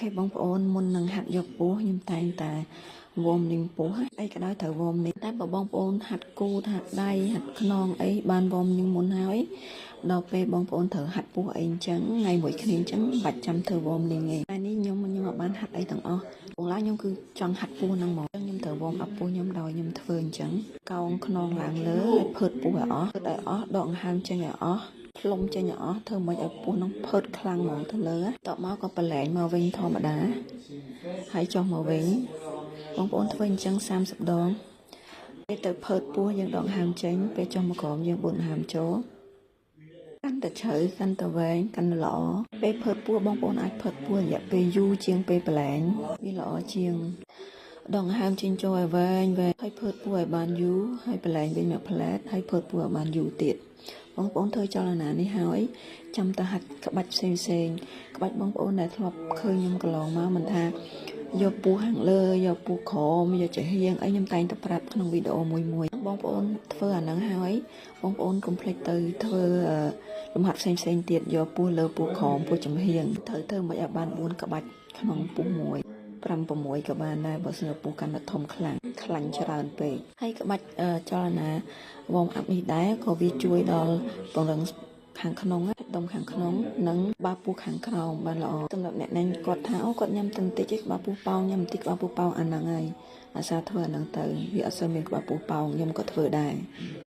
ខេបងប្អូនមុននឹងហាត់យកពោះខ្ញុំតែងតែវមនឹងពោះអីក៏ដោយត្រូវវមនេះតែបើបងប្អូនហាត់គូហាត់ដៃហាត់ខ្នងអីបានវមនឹងមុនហើយដល់ពេលបងប្អូនត្រូវហាត់ពោះអីអញ្ចឹងថ្ងៃមួយគ្នាអញ្ចឹងបាច់ចាំធ្វើវមនេះទេតែនេះខ្ញុំអត់បានហាត់អីទាំងអស់បងឡាខ្ញុំគឺចង់ហាត់ពោះហ្នឹងមកខ្ញុំត្រូវវមអាប់ពោះខ្ញុំដោយខ្ញុំធ្វើអញ្ចឹងកោងខ្នងឡើងលើហើយផើតពោះឲ្យអស់ផើតឲ្យអស់ដកដង្ហើមចេញឲ្យអស់ផ្លុំចេញឲ្យអស់ធ្វើមិនឲ្យពោះនឹងផើតខ្លាំងហ្មងទៅលើតបមកក៏ប្រឡែងមកវិញធម្មតាហើយចុះមកវិញបងប្អូនធ្វើអញ្ចឹង30ដងពេលទៅផើតពោះយើងដកដង្ហើមចេញពេលចុះមកក្រោមយើងបួនដង្ហើមចូលកាន់តែជ្រៅកាន់តែវែងកាន់តែល្អពេលផើតពោះបងប្អូនអាចផើតពោះរយៈពេលយូរជាងពេលប្រឡែងវាល្អជាងដងហើមចេញចូលឲ្យវែងហើយផើតពោះឲ្យបានយូរហើយប្រឡែងវិញមកផ្លែតហើយផើតពោះឲ្យបានយូរទៀតបងប្អូនធ្វើចលនានេះហើយចាំតហាត់ក្បាច់ផ្សេងក្បាច់បងប្អូនដែលធ្លាប់ឃើញខ្ញុំកន្លងមកមិនថាយកពោះខាងលើយកពោះក្រោមយកចាហៀងអីខ្ញុំតែងតែប្រាប់ក្នុងវីដេអូមួយបងប្អូនធ្វើអាហ្នឹងហើយបងប្អូនកុំភ្លេចទៅធ្វើលំហាត់ផ្សេងទៀតយកពោះលើពោះក្រោមពោះចំហៀងត្រូវធ្វើមិនឲ្យបាន4ក្បាច់ក្នុងពោះមួយ5 6ក៏បានដែរបើស្នើពោះកាន់តែធំខ្លាំងច្រើនពេកហើយក្បាច់ចលនាវ៉មអាប់នេះដែរក៏វាជួយដល់ពង្រឹងខាងក្នុងដុំខាងក្នុងនិងបាពោះខាងក្រោមបានល្អសម្រាប់អ្នកណាគាត់ថាអូគាត់ញ៉ាំបន្តិចឯងក្បាលពោះប៉ោងញ៉ាំបន្តិចក្បាលពោះប៉ោងអាហ្នឹងហើយអាសាធ្វើអាហ្នឹងទៅវាអត់សូវមានក្បាលពោះប៉ោងខ្ញុំក៏ធ្វើដែរ